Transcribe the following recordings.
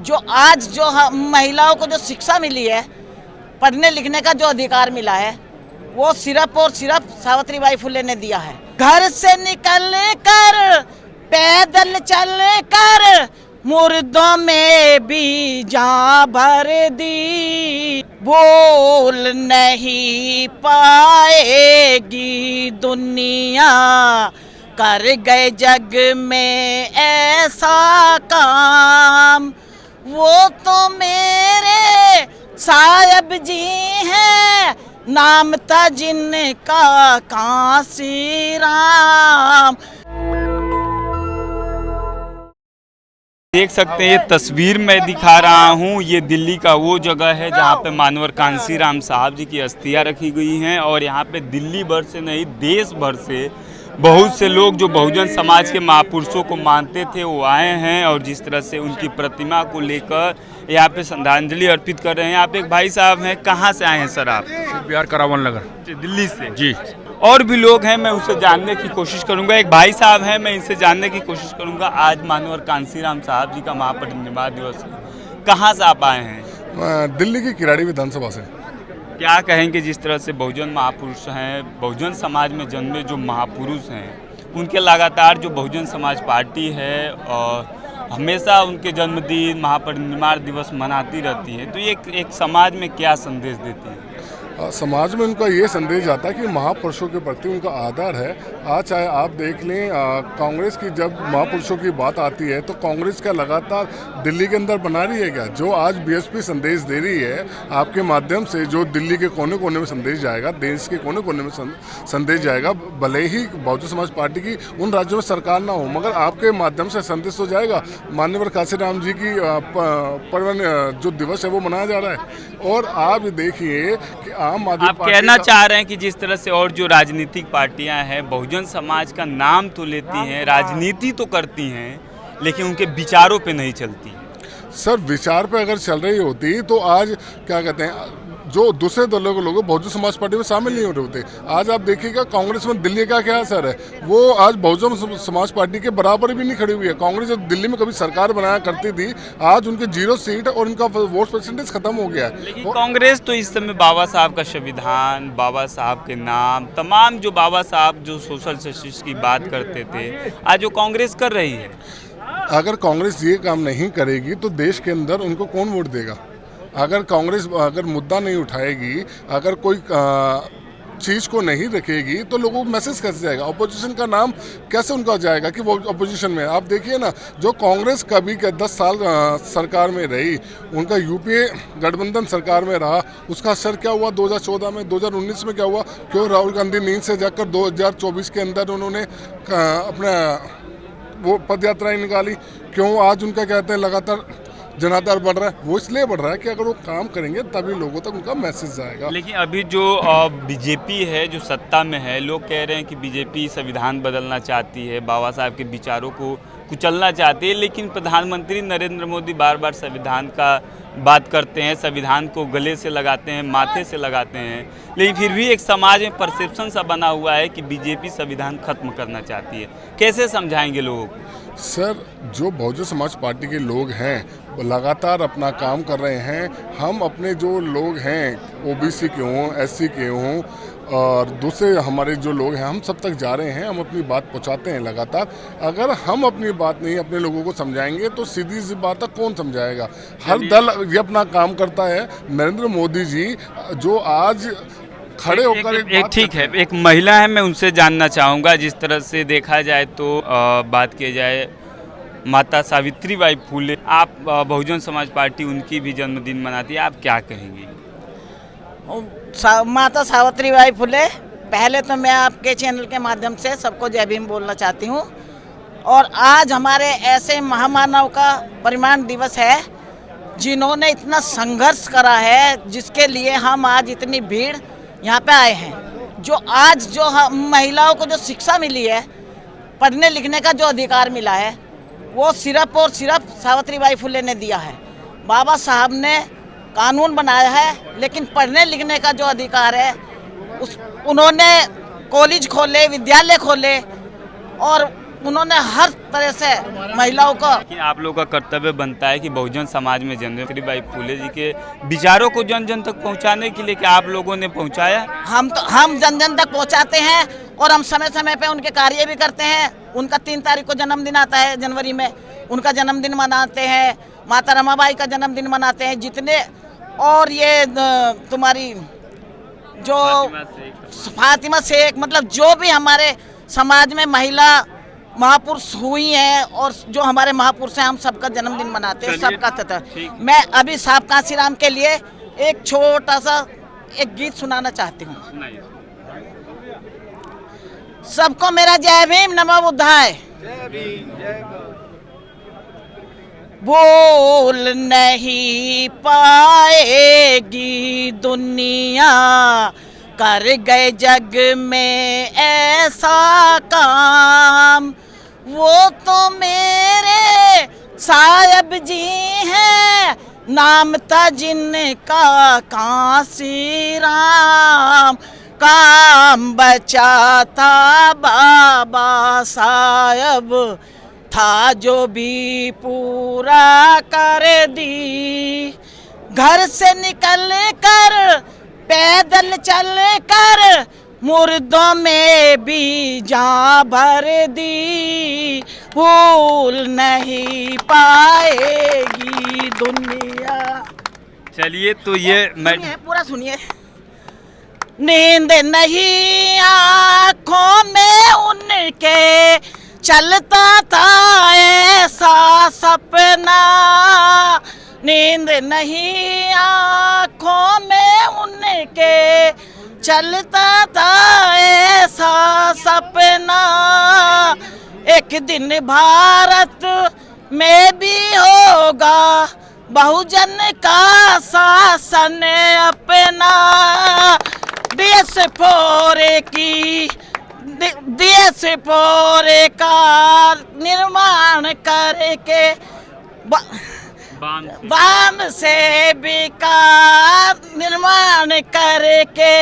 जो आज जो महिलाओं को जो शिक्षा मिली है, पढ़ने लिखने का जो अधिकार मिला है, वो सिर्फ और सिर्फ सावित्रीबाई फुले ने दिया है। घर से निकल कर पैदल चल कर मुर्दों में भी जान भर दी, बोल नहीं पाएगी दुनिया, कर गए जग में ऐसा काम। वो तो मेरे साहब जी हैं, नाम था जिनका कांसी राम। देख सकते हैं ये तस्वीर मैं दिखा रहा हूँ, ये दिल्ली का वो जगह है जहाँ पे मानवर कांसी राम साहब जी की अस्थियाँ रखी गई हैं। और यहाँ पे दिल्ली भर से नहीं, देश भर से बहुत से लोग जो बहुजन समाज के महापुरुषों को मानते थे वो आए हैं और जिस तरह से उनकी प्रतिमा को लेकर यहाँ पे श्रद्धांजलि अर्पित कर रहे हैं। यहाँ पे एक भाई साहब हैं, कहाँ से आए हैं सर आप? बिहार करावन नगर, दिल्ली से जी। और भी लोग हैं, मैं उनसे जानने की कोशिश करूंगा। एक भाई साहब हैं, मैं इनसे जानने की कोशिश करूंगा। आज मानवर कांसीराम साहब जी का महापरिनिर्वाण दिवस है, कहाँ से आप आए हैं? दिल्ली की किराड़ी विधानसभा से। क्या कहेंगे जिस तरह से बहुजन महापुरुष हैं, बहुजन समाज में जन्मे जो महापुरुष हैं, उनके लगातार जो बहुजन समाज पार्टी है और हमेशा उनके जन्मदिन महापरिनिर्वाण दिवस मनाती रहती है, तो ये एक समाज में क्या संदेश देती है? समाज में उनका ये संदेश आता है कि महापुरुषों के प्रति उनका आदर है। आज चाहे आप देख लें, कांग्रेस की जब महापुरुषों की बात आती है तो कांग्रेस का लगातार दिल्ली के अंदर बना रही है क्या? जो आज बीएसपी संदेश दे रही है आपके माध्यम से, जो दिल्ली के कोने कोने में संदेश जाएगा, देश के कोने कोने में संदेश जाएगा, भले ही बहुजन समाज पार्टी की उन राज्यों में सरकार ना हो, मगर आपके माध्यम से संदेश तो जाएगा। माननीय कांसीराम जी की जो दिवस है वो मनाया जा रहा है। और आप देखिए कि आप कहना चाह रहे हैं कि जिस तरह से और जो राजनीतिक पार्टियां हैं बहुजन समाज का नाम तो लेती हैं, राजनीति तो करती हैं, लेकिन उनके विचारों पे नहीं चलती। सर, विचार पे अगर चल रही होती तो आज क्या कहते हैं, जो दूसरे दलों के लोग बहुजन समाज पार्टी में शामिल नहीं हो रहे होते। आज आप देखिएगा कांग्रेस में दिल्ली का क्या असर है, वो आज बहुजन समाज पार्टी के बराबर भी नहीं खड़ी हुई है। कांग्रेस जो दिल्ली में कभी सरकार बनाया करती थी, आज उनके 0 सीट और उनका वोट परसेंटेज खत्म हो गया है। लेकिन कांग्रेस तो इस समय बाबा साहब का संविधान, बाबा साहब के नाम, तमाम जो बाबा साहब जो सोशल जस्टिस की बात करते थे, आज जो कांग्रेस कर रही है। अगर कांग्रेस ये काम नहीं करेगी तो देश के अंदर उनको कौन वोट देगा? अगर कांग्रेस अगर मुद्दा नहीं उठाएगी, अगर कोई चीज़ को नहीं रखेगी तो लोगों को मैसेज कैसे जाएगा? अपोजिशन का नाम कैसे उनका जाएगा कि वो अपोजिशन में? आप देखिए ना, जो कांग्रेस कभी 10 साल सरकार में रही, उनका यूपीए गठबंधन सरकार में रहा, उसका असर क्या हुआ 2014 में, 2019 में क्या हुआ? क्यों राहुल गांधी नींद से जाकर 2024 के अंदर उन्होंने अपना वो पद यात्राएं निकाली? क्यों आज उनका कहते हैं लगातार जनाधार बढ़ रहा है? वो इसलिए बढ़ रहा है कि अगर वो काम करेंगे तभी लोगों तक उनका मैसेज जाएगा। लेकिन अभी जो बीजेपी है जो सत्ता में है, लोग कह रहे हैं कि बीजेपी संविधान बदलना चाहती है, बाबा साहब के विचारों को कुचलना चाहती है, लेकिन प्रधानमंत्री नरेंद्र मोदी बार बार संविधान का बात करते हैं, संविधान को गले से लगाते हैं, माथे से लगाते हैं, लेकिन फिर भी एक समाज में परसेप्शन सा बना हुआ है कि बीजेपी संविधान खत्म करना चाहती है। कैसे समझाएंगे लोगों को? सर, जो बहुजन समाज पार्टी के लोग हैं वो लगातार अपना काम कर रहे हैं। हम अपने जो लोग हैं, ओबीसी के हों, एससी के हों और दूसरे हमारे जो लोग हैं, हम सब तक जा रहे हैं, हम अपनी बात पहुंचाते हैं लगातार। अगर हम अपनी बात नहीं अपने लोगों को समझाएंगे तो सीधी सी बात है, कौन समझाएगा? हर दल ये अपना काम करता है। नरेंद्र मोदी जी जो आज खड़े होकर ठीक है, एक महिला है, मैं उनसे जानना चाहूँगा। जिस तरह से देखा जाए तो बात की जाए माता सावित्रीबाई फुले, आप बहुजन समाज पार्टी उनकी भी जन्मदिन मनाती है, आप क्या कहेंगी? माता सावित्रीबाई फुले, पहले तो मैं आपके चैनल के माध्यम से सबको जय भीम बोलना चाहती हूँ। और आज हमारे ऐसे महामानव का परिनिर्वाण दिवस है जिन्होंने इतना संघर्ष करा है, जिसके लिए हम आज इतनी भीड़ यहाँ पे आए हैं। जो आज जो महिलाओं को जो शिक्षा मिली है, पढ़ने लिखने का जो अधिकार मिला है, वो सिर्फ और सिर्फ सावित्रीबाई फुले ने दिया है। बाबा साहब ने कानून बनाया है, लेकिन पढ़ने लिखने का जो अधिकार है उन्होंने कॉलेज खोले, विद्यालय खोले और उन्होंने हर तरह से महिलाओं को। कि आप लोग का कर्तव्य बनता है कि बहुजन समाज में सावित्रीबाई फुले जी के विचारों को जन जन तक पहुंचाने के लिए, कि आप लोगों ने पहुंचाया? हम जन जन तक पहुंचाते हैं और हम समय समय पे उनके कार्य भी करते हैं। उनका 3 तारीख को जन्मदिन आता है जनवरी में, उनका जन्मदिन मनाते हैं। माता रमाबाई का जन्मदिन मनाते हैं जितने, और ये तुम्हारी जो फातिमा शेख, मतलब जो भी हमारे समाज में महिला महापुरुष हुई हैं और जो हमारे महापुरुष हैं, हम सबका जन्मदिन मनाते हैं, सबका तथा। मैं अभी साहब कांसीराम के लिए एक छोटा सा एक गीत सुनाना चाहती हूँ। सबको मेरा जय भीम नमो बुद्धाय। भूल नहीं पाएगी दुनिया, कर गए जग में ऐसा काम। वो तो मेरे साहब जी हैं, नाम था जिनका कांसी राम। काम बचा था बाबा साहब, था जो भी पूरा कर दी। घर से निकल कर पैदल चल कर मुर्दों में भी जान भर दी। भूल नहीं पाएगी दुनिया। चलिए, तो ये मैं पूरा सुनिए। नींद नहीं आँखों में उनके, चलता था ऐसा सपना। नींद नहीं आँखों में उनके, चलता था ऐसा सपना। एक दिन भारत में भी होगा बहुजन का शासन अपना। देश फोरे की देश फोरे का निर्माण करके बाम से विकास निर्माण करके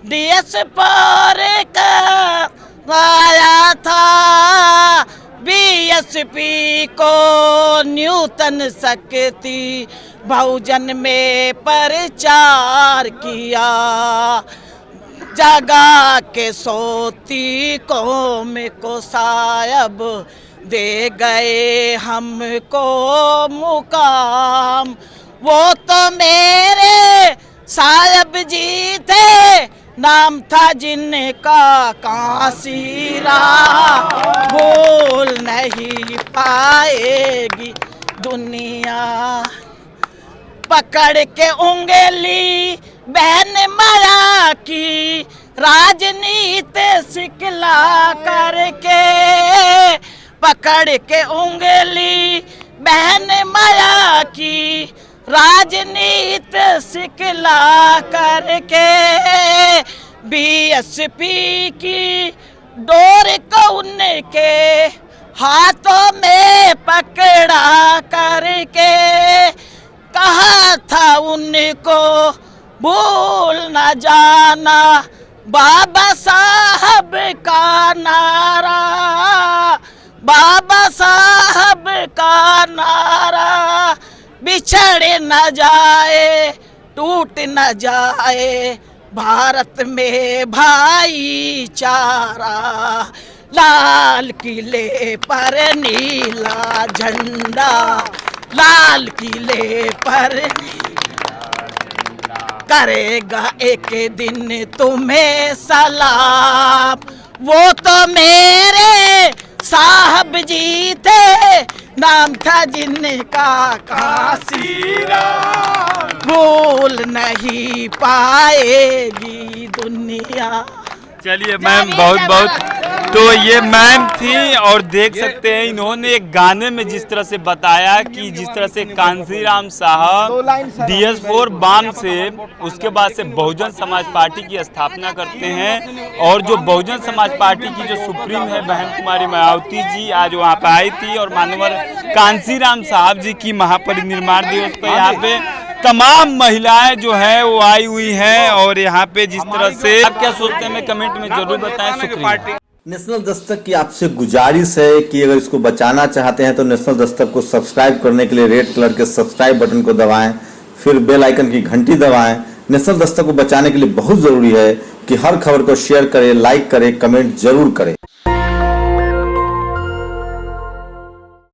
देश फोरे का आया था। बीएसपी को न्यूटन शक्ति बहुजन में प्रचार किया। जगा के सोती कौम को साहब दे गए हमको मुकाम। वो तो मेरे साहब जी थे, नाम था जिनका कांसी राम। भूल नहीं पाएगी दुनिया। पकड़ के उंगली बहन माया की, राजनीति सिखला करके। पकड़ के उंगली बहन माया की, राजनीति सिखला करके। बीएसपी की डोर को उनके हाथों में पकड़ा करके। कहा था उनको भूल न जाना बाबा साहब का नारा। बाबा साहब का नारा बिछड़ न जाए, टूट न जाए भारत में भाईचारा। लाल किले पर नीला झंडा, लाल किले पर करेगा एक दिन तुम्हें सलाम। वो तो मेरे साहब जी थे, नाम था जिनका कांसी राम। भूल नहीं पाएगी दुनिया। चलिए मैम, बहुत बहुत। तो ये मैम थी, और देख सकते हैं इन्होंने एक गाने में जिस तरह से बताया कि जिस तरह से कांसीराम साहब DS4 बाम से उसके बाद से बहुजन समाज पार्टी की स्थापना करते हैं। और जो बहुजन समाज पार्टी की जो सुप्रीम है बहन कुमारी मायावती जी आज वहाँ पे आई थी, और मानवर कांसीराम साहब जी की महापरिनिर्वाण दिवस पर यहाँ पे तमाम महिलाएं जो है वो आई हुई हैं। और यहाँ पे जिस तरह से आप क्या सोचते हैं कमेंट में जरूर बताएं। शुक्रिया। नेशनल दस्तक की आपसे गुजारिश है कि अगर इसको बचाना चाहते हैं तो नेशनल दस्तक को सब्सक्राइब करने के लिए रेड कलर के सब्सक्राइब बटन को दबाएं, फिर बेल आइकन की घंटी दबाएं। नेशनल दस्तक को बचाने के लिए बहुत ज़रूरी है कि हर खबर को शेयर करें, लाइक करें, कमेंट जरूर करें।